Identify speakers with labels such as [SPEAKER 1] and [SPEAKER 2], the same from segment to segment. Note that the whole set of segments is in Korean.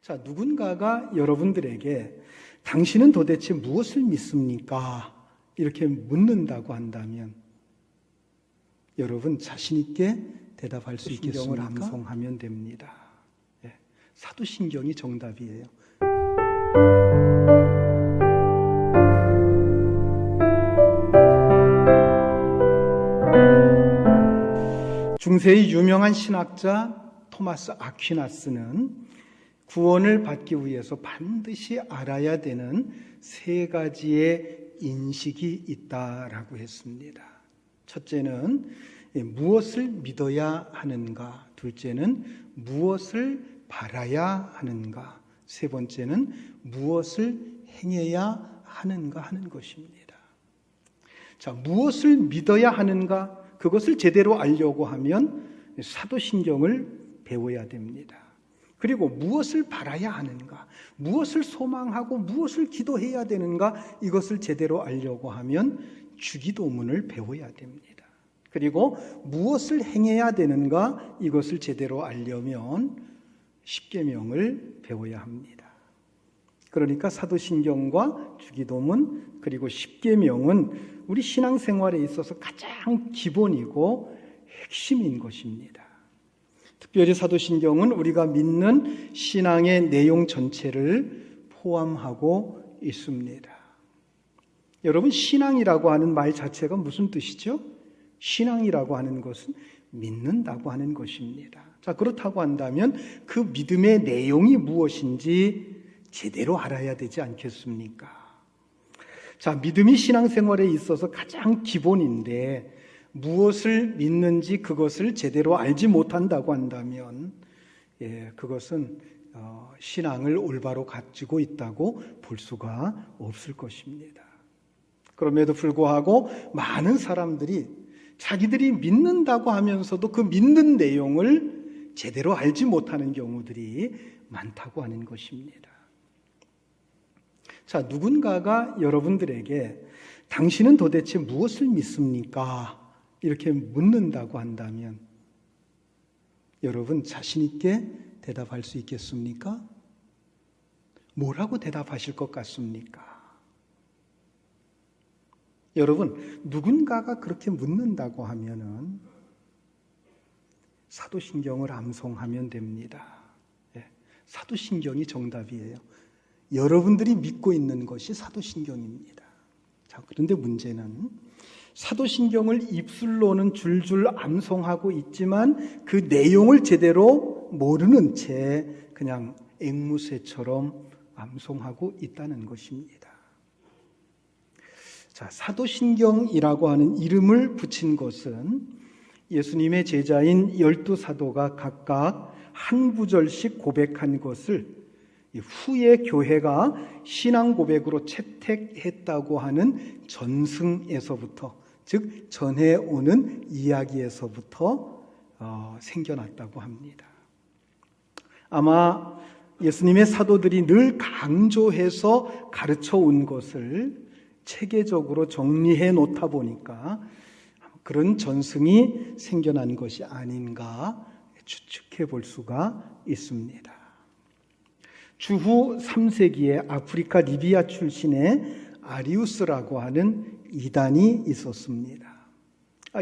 [SPEAKER 1] 자, 누군가가 여러분들에게 당신은 도대체 무엇을 믿습니까? 이렇게 묻는다고 한다면 여러분 자신 있게 대답할 수 있겠습니까? 신경을 암송하면 됩니다. 사도신경이 정답이에요. 중세의 유명한 신학자 토마스 아퀴나스는 구원을 받기 위해서 반드시 알아야 되는 세 가지의 인식이 있다라고 했습니다. 첫째는 무엇을 믿어야 하는가, 둘째는 무엇을 바라야 하는가, 세 번째는 무엇을 행해야 하는가 하는 것입니다. 자, 무엇을 믿어야 하는가, 그것을 제대로 알려고 하면 사도신경을 배워야 됩니다. 그리고 무엇을 바라야 하는가, 무엇을 소망하고 무엇을 기도해야 되는가, 이것을 제대로 알려고 하면 주기도문을 배워야 됩니다. 그리고 무엇을 행해야 되는가, 이것을 제대로 알려면 십계명을 배워야 합니다. 그러니까 사도신경과 주기도문 그리고 십계명은 우리 신앙생활에 있어서 가장 기본이고 핵심인 것입니다. 특별히 사도신경은 우리가 믿는 신앙의 내용 전체를 포함하고 있습니다. 여러분, 신앙이라고 하는 말 자체가 무슨 뜻이죠? 신앙이라고 하는 것은 믿는다고 하는 것입니다. 자, 그렇다고 한다면 그 믿음의 내용이 무엇인지 제대로 알아야 되지 않겠습니까? 자, 믿음이 신앙생활에 있어서 가장 기본인데 무엇을 믿는지 그것을 제대로 알지 못한다고 한다면 그것은 신앙을 올바로 가지고 있다고 볼 수가 없을 것입니다. 그럼에도 불구하고 많은 사람들이 자기들이 믿는다고 하면서도 그 믿는 내용을 제대로 알지 못하는 경우들이 많다고 하는 것입니다. 자, 누군가가 여러분들에게 당신은 도대체 무엇을 믿습니까? 이렇게 묻는다고 한다면 여러분 자신 있게 대답할 수 있겠습니까? 뭐라고 대답하실 것 같습니까? 여러분, 누군가가 그렇게 묻는다고 하면은 사도신경을 암송하면 됩니다. 사도신경이 정답이에요. 여러분들이 믿고 있는 것이 사도신경입니다. 자, 그런데 문제는 사도신경을 입술로는 줄줄 암송하고 있지만 그 내용을 제대로 모르는 채 그냥 앵무새처럼 암송하고 있다는 것입니다. 자, 사도신경이라고 하는 이름을 붙인 것은 예수님의 제자인 12사도가 각각 한 구절씩 고백한 것을 후에 교회가 신앙 고백으로 채택했다고 하는 전승에서부터, 즉 전해오는 이야기에서부터 생겨났다고 합니다. 아마 예수님의 사도들이 늘 강조해서 가르쳐 온 것을 체계적으로 정리해 놓다 보니까 그런 전승이 생겨난 것이 아닌가 추측해 볼 수가 있습니다. 주후 3세기에 아프리카 리비아 출신의 아리우스라고 하는 이단이 있었습니다.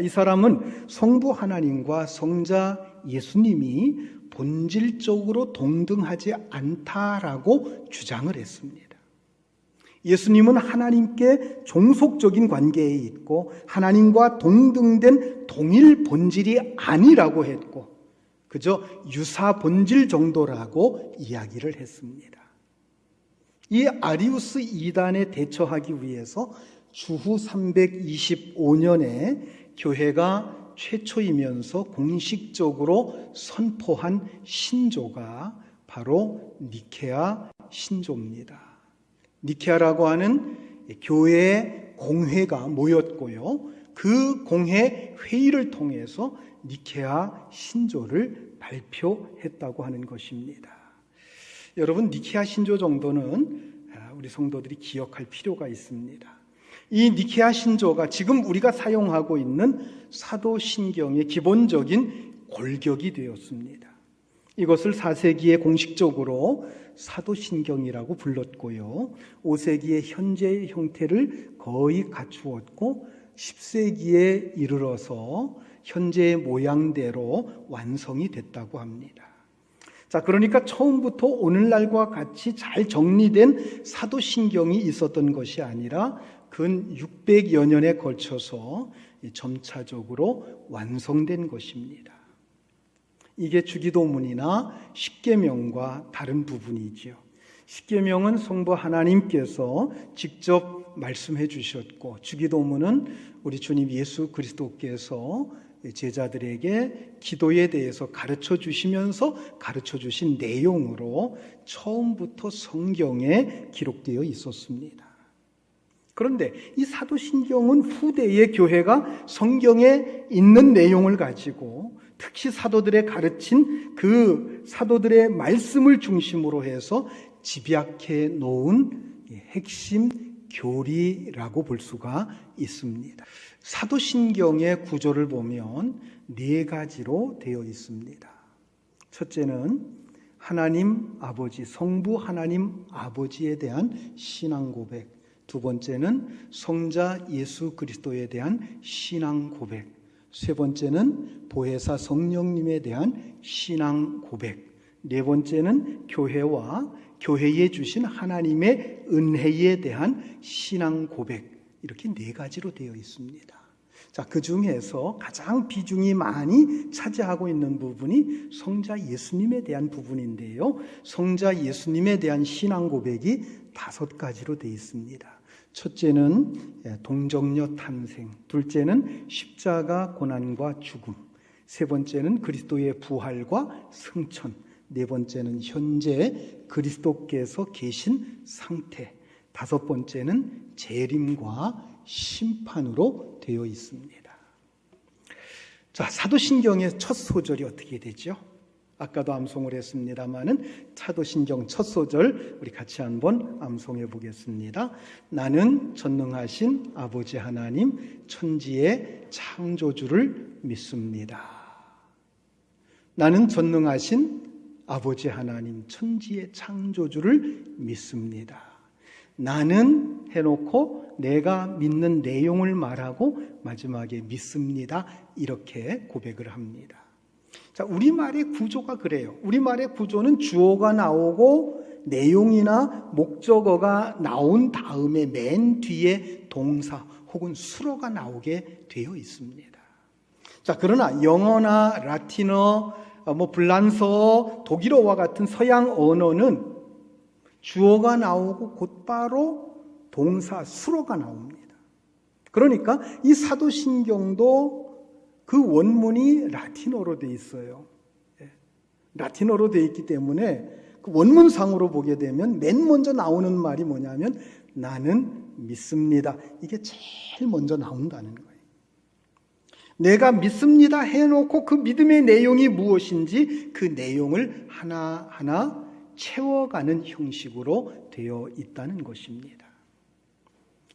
[SPEAKER 1] 이 사람은 성부 하나님과 성자 예수님이 본질적으로 동등하지 않다라고 주장을 했습니다. 예수님은 하나님께 종속적인 관계에 있고 하나님과 동등된 동일 본질이 아니라고 했고 그저 유사 본질 정도라고 이야기를 했습니다. 이 아리우스 이단에 대처하기 위해서 주후 325년에 교회가 최초이면서 공식적으로 선포한 신조가 바로 니케아 신조입니다. 니케아라고 하는 교회의 공회가 모였고요. 그 공회 회의를 통해서 니케아 신조를 발표했다고 하는 것입니다. 여러분, 니케아 신조 정도는 우리 성도들이 기억할 필요가 있습니다. 이 니케아 신조가 지금 우리가 사용하고 있는 사도신경의 기본적인 골격이 되었습니다. 이것을 4세기에 공식적으로 사도신경이라고 불렀고요. 5세기에 현재의 형태를 거의 갖추었고 10세기에 이르러서 현재의 모양대로 완성이 됐다고 합니다. 자, 그러니까 처음부터 오늘날과 같이 잘 정리된 사도신경이 있었던 것이 아니라 근 600여 년에 걸쳐서 점차적으로 완성된 것입니다. 이게 주기도문이나 십계명과 다른 부분이지요. 십계명은 성부 하나님께서 직접 말씀해 주셨고, 주기도문은 우리 주님 예수 그리스도께서 제자들에게 기도에 대해서 가르쳐 주시면서 가르쳐 주신 내용으로 처음부터 성경에 기록되어 있었습니다. 그런데 이 사도신경은 후대의 교회가 성경에 있는 내용을 가지고 특히 사도들의 가르친 그 사도들의 말씀을 중심으로 해서 집약해 놓은 핵심 교리라고 볼 수가 있습니다. 사도신경의 구조를 보면 4가지로 되어 있습니다. 첫째는 하나님 아버지, 성부 하나님 아버지에 대한 신앙 고백. 두 번째는 성자 예수 그리스도에 대한 신앙 고백. 세 번째는 보혜사 성령님에 대한 신앙 고백. 네 번째는 교회와 교회에 주신 하나님의 은혜에 대한 신앙 고백. 이렇게 4가지로 되어 있습니다. 자, 그 중에서 가장 비중이 많이 차지하고 있는 부분이 성자 예수님에 대한 부분인데요. 성자 예수님에 대한 신앙 고백이 5가지로 되어 있습니다. 첫째는 동정녀 탄생, 둘째는 십자가 고난과 죽음, 세 번째는 그리스도의 부활과 승천, 네 번째는 현재 그리스도께서 계신 상태, 5번째는 재림과 심판으로 되어 있습니다. 자, 사도신경의 첫 소절이 어떻게 되죠? 아까도 암송을 했습니다마는 사도신경 첫 소절 우리 같이 한번 암송해 보겠습니다. 나는 전능하신 아버지 하나님 천지의 창조주를 믿습니다. 나는 전능하신 아버지 하나님 천지의 창조주를 믿습니다. 나는 해놓고 내가 믿는 내용을 말하고 마지막에 믿습니다. 이렇게 고백을 합니다. 자, 우리말의 구조가 그래요. 우리말의 구조는 주어가 나오고 내용이나 목적어가 나온 다음에 맨 뒤에 동사 혹은 수어가 나오게 되어 있습니다. 자, 그러나 영어나 라틴어, 불란서, 독일어와 같은 서양 언어는 주어가 나오고 곧바로 동사, 수어가 나옵니다. 그러니까 이 사도신경도 그 원문이 라틴어로 되어 있어요. 라틴어로 되어 있기 때문에 그 원문상으로 보게 되면 맨 먼저 나오는 말이 뭐냐면 나는 믿습니다. 이게 제일 먼저 나온다는 거예요. 내가 믿습니다 해놓고 그 믿음의 내용이 무엇인지 그 내용을 하나하나 채워가는 형식으로 되어 있다는 것입니다.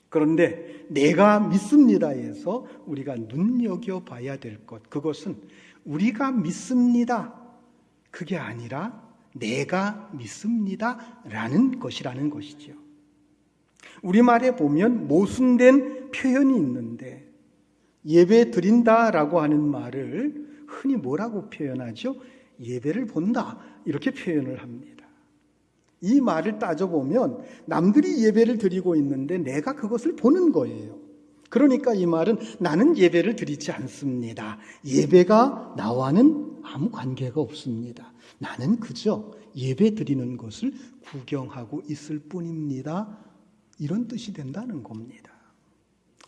[SPEAKER 1] 그런데 내가 믿습니다에서 우리가 눈여겨봐야 될 것, 그것은 우리가 믿습니다, 그게 아니라 내가 믿습니다라는 것이라는 것이죠. 우리말에 보면 모순된 표현이 있는데 예배 드린다라고 하는 말을 흔히 뭐라고 표현하죠? 예배를 본다 이렇게 표현을 합니다. 이 말을 따져보면 남들이 예배를 드리고 있는데 내가 그것을 보는 거예요. 그러니까 이 말은 나는 예배를 드리지 않습니다. 예배가 나와는 아무 관계가 없습니다. 나는 그저 예배 드리는 것을 구경하고 있을 뿐입니다. 이런 뜻이 된다는 겁니다.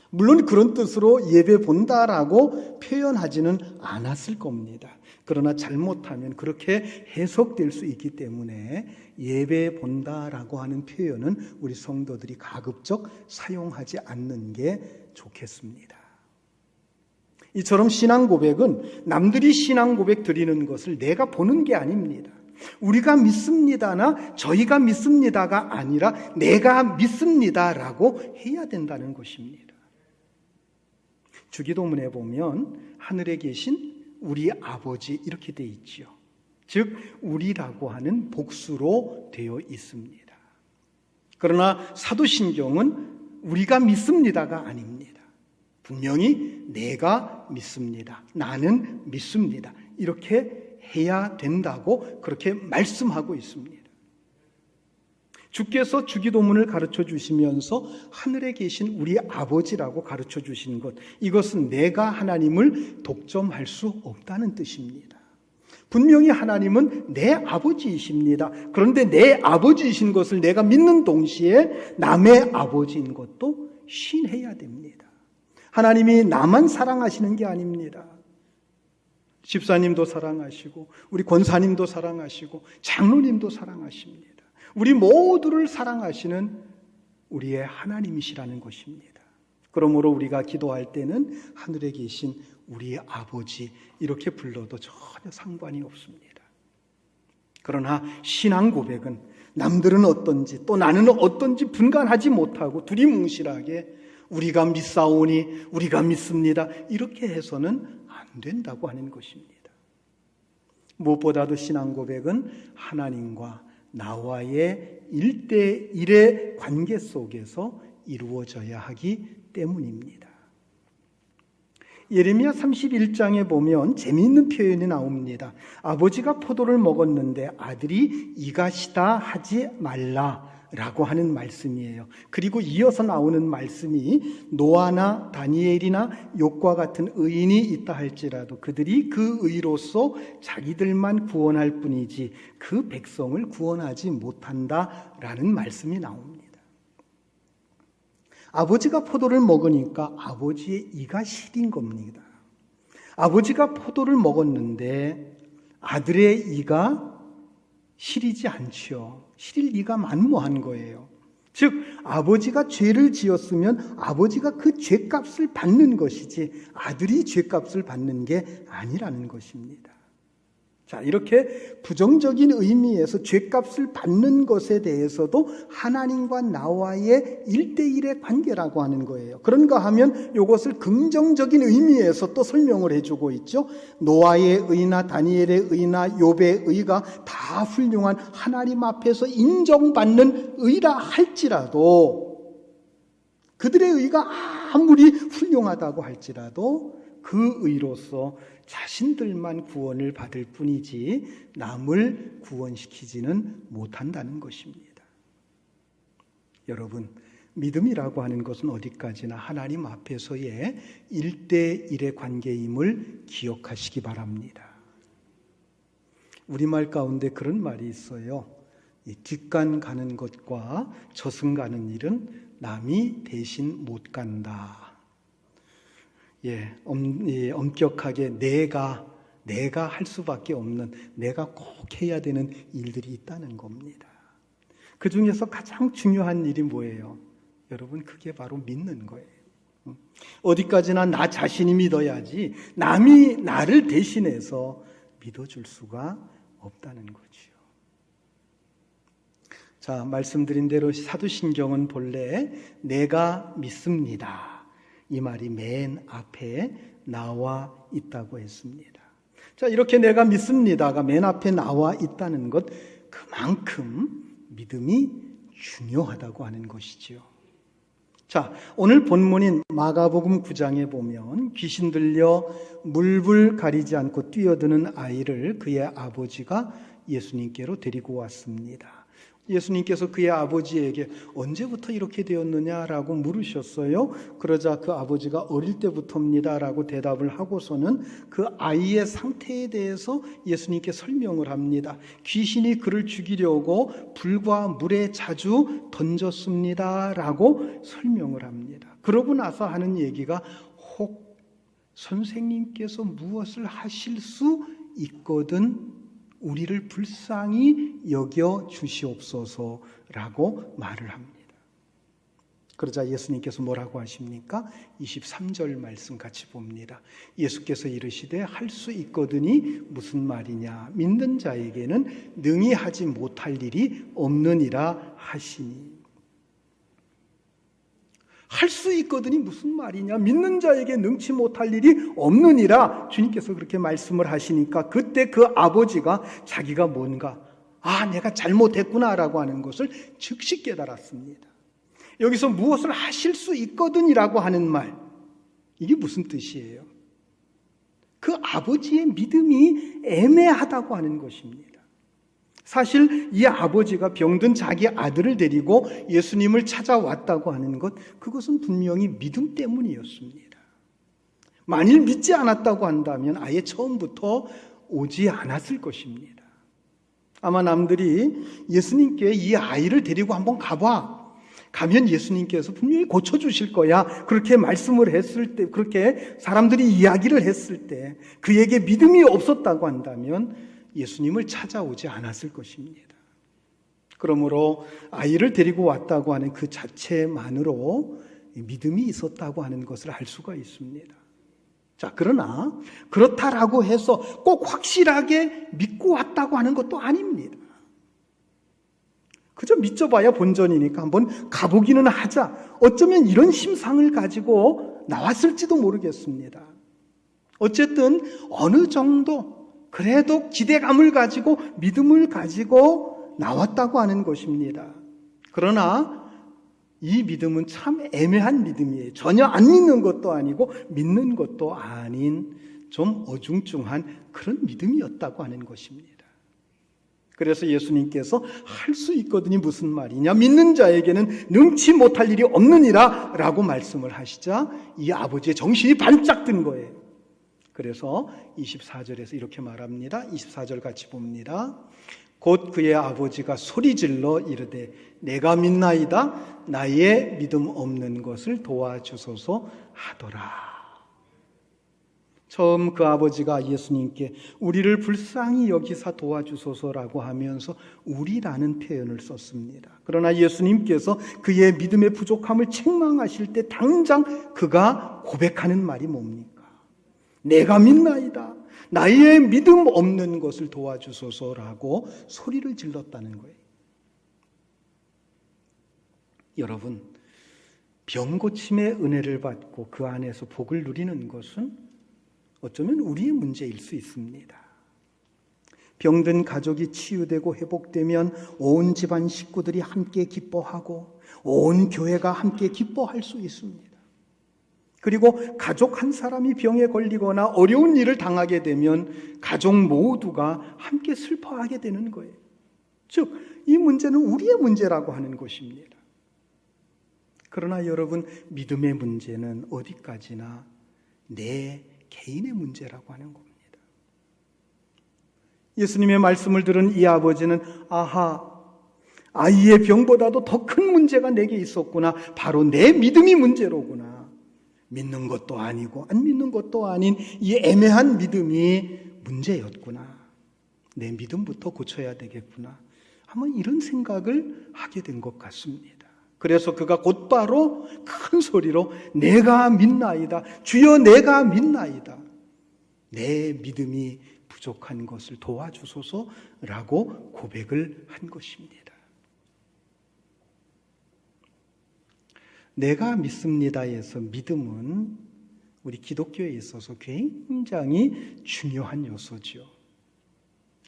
[SPEAKER 1] 물론 그런 뜻으로 예배 본다라고 표현하지는 않았을 겁니다. 그러나 잘못하면 그렇게 해석될 수 있기 때문에 예배 본다라고 하는 표현은 우리 성도들이 가급적 사용하지 않는 게 좋겠습니다. 이처럼 신앙 고백은 남들이 신앙 고백 드리는 것을 내가 보는 게 아닙니다. 우리가 믿습니다나 저희가 믿습니다가 아니라 내가 믿습니다라고 해야 된다는 것입니다. 주기도문에 보면 하늘에 계신 우리 아버지 이렇게 돼 있죠. 즉 우리라고 하는 복수로 되어 있습니다. 그러나 사도신경은 우리가 믿습니다가 아닙니다. 분명히 내가 믿습니다. 나는 믿습니다. 이렇게 해야 된다고 그렇게 말씀하고 있습니다. 주께서 주기도문을 가르쳐 주시면서 하늘에 계신 우리 아버지라고 가르쳐 주신 것, 이것은 내가 하나님을 독점할 수 없다는 뜻입니다. 분명히 하나님은 내 아버지이십니다. 그런데 내 아버지이신 것을 내가 믿는 동시에 남의 아버지인 것도 신해야 됩니다. 하나님이 나만 사랑하시는 게 아닙니다. 집사님도 사랑하시고 우리 권사님도 사랑하시고 장로님도 사랑하십니다. 우리 모두를 사랑하시는 우리의 하나님이시라는 것입니다. 그러므로 우리가 기도할 때는 하늘에 계신 우리 아버지 이렇게 불러도 전혀 상관이 없습니다. 그러나 신앙 고백은 남들은 어떤지 또 나는 어떤지 분간하지 못하고 두리뭉실하게 우리가 믿사오니 우리가 믿습니다 이렇게 해서는 안 된다고 하는 것입니다. 무엇보다도 신앙 고백은 하나님과 나와의 1대1의 관계 속에서 이루어져야 하기 때문입니다. 예레미야 31장에 보면 재미있는 표현이 나옵니다. 아버지가 포도를 먹었는데 아들이 이가시다 하지 말라라고 하는 말씀이에요. 그리고 이어서 나오는 말씀이 노아나 다니엘이나 욥과 같은 의인이 있다 할지라도 그들이 그 의로서 자기들만 구원할 뿐이지 그 백성을 구원하지 못한다라는 말씀이 나옵니다. 아버지가 포도를 먹으니까 아버지의 이가 시린 겁니다. 아버지가 포도를 먹었는데 아들의 이가 시리지 않죠. 시릴 이가 만무한 거예요. 즉 아버지가 죄를 지었으면 아버지가 그 죄값을 받는 것이지 아들이 죄값을 받는 게 아니라는 것입니다. 자, 이렇게 부정적인 의미에서 죄값을 받는 것에 대해서도 하나님과 나와의 1대1의 관계라고 하는 거예요. 그런가 하면 이것을 긍정적인 의미에서 또 설명을 해주고 있죠. 노아의 의나 다니엘의 의나 욥의 의가 다 훌륭한 하나님 앞에서 인정받는 의라 할지라도 그들의 의가 아무리 훌륭하다고 할지라도 그 의로서 자신들만 구원을 받을 뿐이지 남을 구원시키지는 못한다는 것입니다. 여러분, 믿음이라고 하는 것은 어디까지나 하나님 앞에서의 1대1의 관계임을 기억하시기 바랍니다. 우리말 가운데 그런 말이 있어요. 뒷간 가는 것과 저승 가는 일은 남이 대신 못 간다. 엄격하게 내가 할 수밖에 없는, 내가 꼭 해야 되는 일들이 있다는 겁니다. 그 중에서 가장 중요한 일이 뭐예요? 여러분, 그게 바로 믿는 거예요. 어디까지나 나 자신이 믿어야지 남이 나를 대신해서 믿어줄 수가 없다는 거죠. 자, 말씀드린 대로 사도신경은 본래 내가 믿습니다, 이 말이 맨 앞에 나와 있다고 했습니다. 자, 이렇게 내가 믿습니다가 맨 앞에 나와 있다는 것, 그만큼 믿음이 중요하다고 하는 것이지요. 자, 오늘 본문인 마가복음 9장에 보면 귀신 들려 물불 가리지 않고 뛰어드는 아이를 그의 아버지가 예수님께로 데리고 왔습니다. 예수님께서 그의 아버지에게 언제부터 이렇게 되었느냐라고 물으셨어요. 그러자 그 아버지가 어릴 때부터입니다라고 대답을 하고서는 그 아이의 상태에 대해서 예수님께 설명을 합니다. 귀신이 그를 죽이려고 불과 물에 자주 던졌습니다라고 설명을 합니다. 그러고 나서 하는 얘기가 혹 선생님께서 무엇을 하실 수 있거든 우리를 불쌍히 여겨 주시옵소서라고 말을 합니다. 그러자 예수님께서 뭐라고 하십니까? 23절 말씀 같이 봅니다. 예수께서 이르시되 할 수 있거든이 무슨 말이냐? 믿는 자에게는 능히 하지 못할 일이 없느니라 하시니. 할 수 있거든이 무슨 말이냐? 믿는 자에게 능치 못할 일이 없느니라. 주님께서 그렇게 말씀을 하시니까 그때 그 아버지가 자기가 뭔가 내가 잘못했구나라고 하는 것을 즉시 깨달았습니다. 여기서 무엇을 하실 수 있거든이라고 하는 말, 이게 무슨 뜻이에요? 그 아버지의 믿음이 애매하다고 하는 것입니다. 사실 이 아버지가 병든 자기 아들을 데리고 예수님을 찾아왔다고 하는 것, 그것은 분명히 믿음 때문이었습니다. 만일 믿지 않았다고 한다면 아예 처음부터 오지 않았을 것입니다. 아마 남들이 예수님께 이 아이를 데리고 한번 가봐, 가면 예수님께서 분명히 고쳐주실 거야, 그렇게 말씀을 했을 때, 그렇게 사람들이 이야기를 했을 때 그에게 믿음이 없었다고 한다면 예수님을 찾아오지 않았을 것입니다. 그러므로 아이를 데리고 왔다고 하는 그 자체만으로 믿음이 있었다고 하는 것을 알 수가 있습니다. 자, 그러나 그렇다라고 해서 꼭 확실하게 믿고 왔다고 하는 것도 아닙니다. 그저 믿져봐야 본전이니까 한번 가보기는 하자. 어쩌면 이런 심상을 가지고 나왔을지도 모르겠습니다. 어쨌든 어느 정도 그래도 기대감을 가지고 믿음을 가지고 나왔다고 하는 것입니다. 그러나 이 믿음은 참 애매한 믿음이에요. 전혀 안 믿는 것도 아니고 믿는 것도 아닌 좀 어중중한 그런 믿음이었다고 하는 것입니다. 그래서 예수님께서 할 수 있거든이 무슨 말이냐? 믿는 자에게는 능치 못할 일이 없느니라 라고 말씀을 하시자 이 아버지의 정신이 반짝 든 거예요. 그래서 24절에서 이렇게 말합니다. 24절 같이 봅니다. 곧 그의 아버지가 소리질러 이르되 내가 믿나이다. 나의 믿음 없는 것을 도와주소서 하더라. 처음 그 아버지가 예수님께 우리를 불쌍히 여기사 도와주소서라고 하면서 우리라는 표현을 썼습니다. 그러나 예수님께서 그의 믿음의 부족함을 책망하실 때 당장 그가 고백하는 말이 뭡니까? 내가 믿나이다. 나의 믿음 없는 것을 도와주소서라고 소리를 질렀다는 거예요. 여러분, 병고침의 은혜를 받고 그 안에서 복을 누리는 것은 어쩌면 우리의 문제일 수 있습니다. 병든 가족이 치유되고 회복되면 온 집안 식구들이 함께 기뻐하고 온 교회가 함께 기뻐할 수 있습니다. 그리고 가족 한 사람이 병에 걸리거나 어려운 일을 당하게 되면 가족 모두가 함께 슬퍼하게 되는 거예요. 즉, 이 문제는 우리의 문제라고 하는 것입니다. 그러나 여러분, 믿음의 문제는 어디까지나 내 개인의 문제라고 하는 겁니다. 예수님의 말씀을 들은 이 아버지는 아이의 병보다도 더 큰 문제가 내게 있었구나. 바로 내 믿음이 문제로구나. 믿는 것도 아니고 안 믿는 것도 아닌 이 애매한 믿음이 문제였구나. 내 믿음부터 고쳐야 되겠구나. 아마 이런 생각을 하게 된 것 같습니다. 그래서 그가 곧바로 큰 소리로 내가 믿나이다. 주여 내가 믿나이다. 내 믿음이 부족한 것을 도와주소서라고 고백을 한 것입니다. 내가 믿습니다에서 믿음은 우리 기독교에 있어서 굉장히 중요한 요소죠.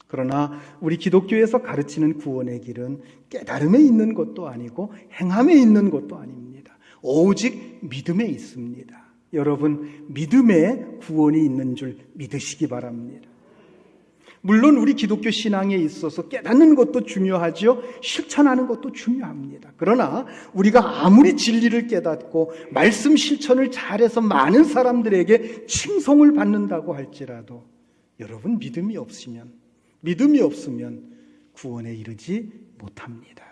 [SPEAKER 1] 그러나 우리 기독교에서 가르치는 구원의 길은 깨달음에 있는 것도 아니고 행함에 있는 것도 아닙니다. 오직 믿음에 있습니다. 여러분, 믿음에 구원이 있는 줄 믿으시기 바랍니다. 물론 우리 기독교 신앙에 있어서 깨닫는 것도 중요하죠. 실천하는 것도 중요합니다. 그러나 우리가 아무리 진리를 깨닫고 말씀 실천을 잘해서 많은 사람들에게 칭송을 받는다고 할지라도 여러분, 믿음이 없으면 구원에 이르지 못합니다.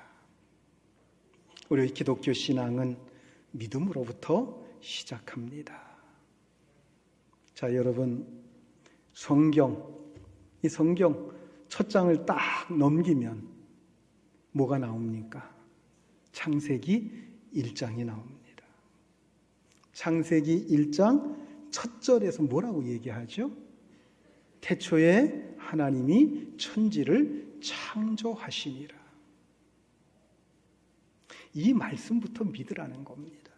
[SPEAKER 1] 우리 기독교 신앙은 믿음으로부터 시작합니다. 자, 여러분, 이 성경 첫 장을 딱 넘기면 뭐가 나옵니까? 창세기 1장이 나옵니다. 창세기 1장 첫 절에서 뭐라고 얘기하죠? 태초에 하나님이 천지를 창조하시니라. 이 말씀부터 믿으라는 겁니다.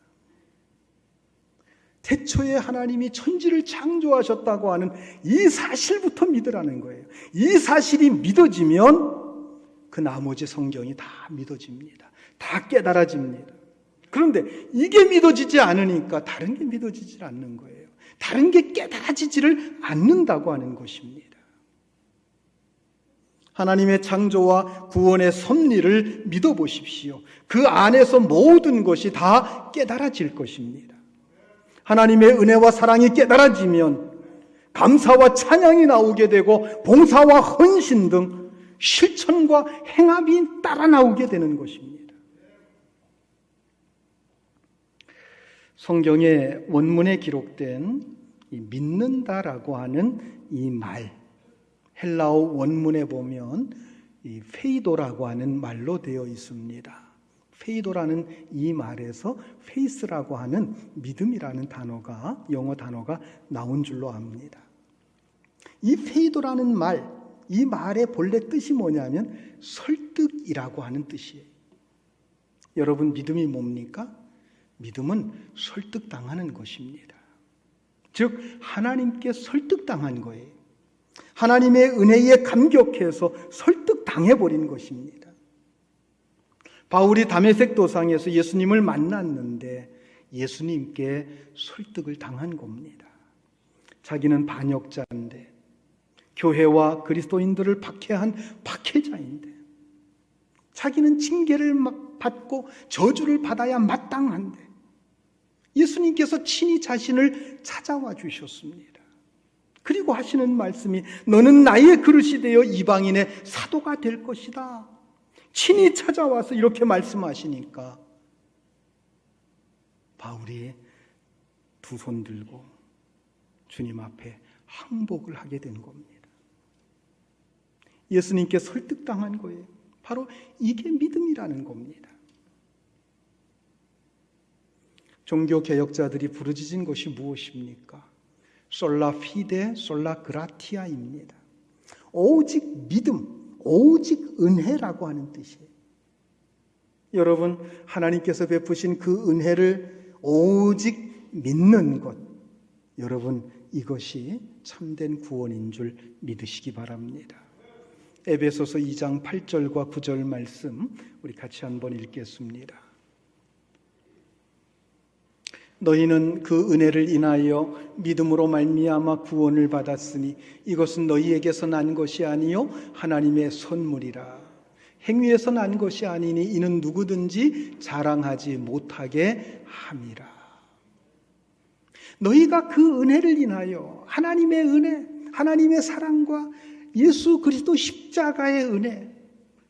[SPEAKER 1] 태초에 하나님이 천지를 창조하셨다고 하는 이 사실부터 믿으라는 거예요. 이 사실이 믿어지면 그 나머지 성경이 다 믿어집니다. 다 깨달아집니다. 그런데 이게 믿어지지 않으니까 다른 게 믿어지지 않는 거예요. 다른 게 깨달아지지를 않는다고 하는 것입니다. 하나님의 창조와 구원의 섭리를 믿어보십시오. 그 안에서 모든 것이 다 깨달아질 것입니다. 하나님의 은혜와 사랑이 깨달아지면 감사와 찬양이 나오게 되고 봉사와 헌신 등 실천과 행함이 따라 나오게 되는 것입니다. 성경의 원문에 기록된 이 믿는다라고 하는 이 말, 헬라어 원문에 보면 이 페이도라고 하는 말로 되어 있습니다. 페이도라는 이 말에서 페이스라고 하는 믿음이라는 단어가, 영어 단어가 나온 줄로 압니다. 이 페이도라는 말, 이 말의 본래 뜻이 뭐냐면 설득이라고 하는 뜻이에요. 여러분, 믿음이 뭡니까? 믿음은 설득당하는 것입니다. 즉 하나님께 설득당한 거예요. 하나님의 은혜에 감격해서 설득당해버린 것입니다. 바울이 다메섹 도상에서 예수님을 만났는데 예수님께 설득을 당한 겁니다. 자기는 반역자인데, 교회와 그리스도인들을 박해한 박해자인데, 자기는 징계를 받고 저주를 받아야 마땅한데 예수님께서 친히 자신을 찾아와 주셨습니다. 그리고 하시는 말씀이 너는 나의 그릇이 되어 이방인의 사도가 될 것이다. 친히 찾아와서 이렇게 말씀하시니까 바울이 두 손 들고 주님 앞에 항복을 하게 된 겁니다. 예수님께 설득당한 거예요. 바로 이게 믿음이라는 겁니다. 종교개혁자들이 부르짖은 것이 무엇입니까? 솔라 피데 솔라 그라티아입니다. 오직 믿음, 오직 은혜라고 하는 뜻이에요. 여러분, 하나님께서 베푸신 그 은혜를 오직 믿는 것, 여러분, 이것이 참된 구원인 줄 믿으시기 바랍니다. 에베소서 2장 8절과 9절 말씀 우리 같이 한번 읽겠습니다. 너희는 그 은혜를 인하여 믿음으로 말미암아 구원을 받았으니 이것은 너희에게서 난 것이 아니요 하나님의 선물이라. 행위에서 난 것이 아니니 이는 누구든지 자랑하지 못하게 함이라. 너희가 그 은혜를 인하여 하나님의 은혜, 하나님의 사랑과 예수 그리스도 십자가의 은혜,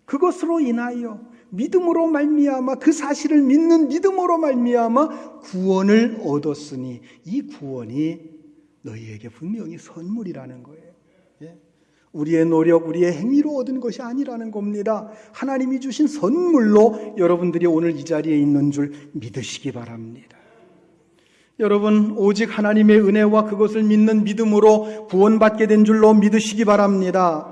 [SPEAKER 1] 그것으로 인하여 믿음으로 말미암아, 그 사실을 믿는 믿음으로 말미암아 구원을 얻었으니 이 구원이 너희에게 분명히 선물이라는 거예요. 우리의 노력, 우리의 행위로 얻은 것이 아니라는 겁니다. 하나님이 주신 선물로 여러분들이 오늘 이 자리에 있는 줄 믿으시기 바랍니다. 여러분, 오직 하나님의 은혜와 그것을 믿는 믿음으로 구원받게 된 줄로 믿으시기 바랍니다.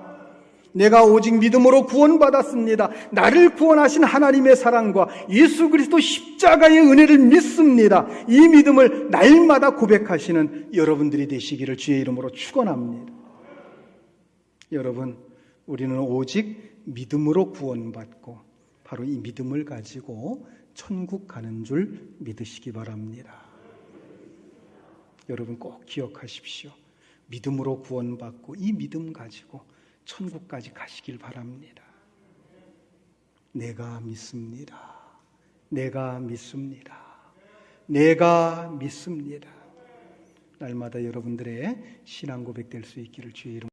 [SPEAKER 1] 내가 오직 믿음으로 구원받았습니다. 나를 구원하신 하나님의 사랑과 예수 그리스도 십자가의 은혜를 믿습니다. 이 믿음을 날마다 고백하시는 여러분들이 되시기를 주의 이름으로 축원합니다. 여러분, 우리는 오직 믿음으로 구원받고 바로 이 믿음을 가지고 천국 가는 줄 믿으시기 바랍니다. 여러분 꼭 기억하십시오. 믿음으로 구원받고 이 믿음 가지고 천국까지 가시길 바랍니다. 내가 믿습니다. 내가 믿습니다. 내가 믿습니다. 날마다 여러분들의 신앙 고백될 수 있기를 주의 이름으로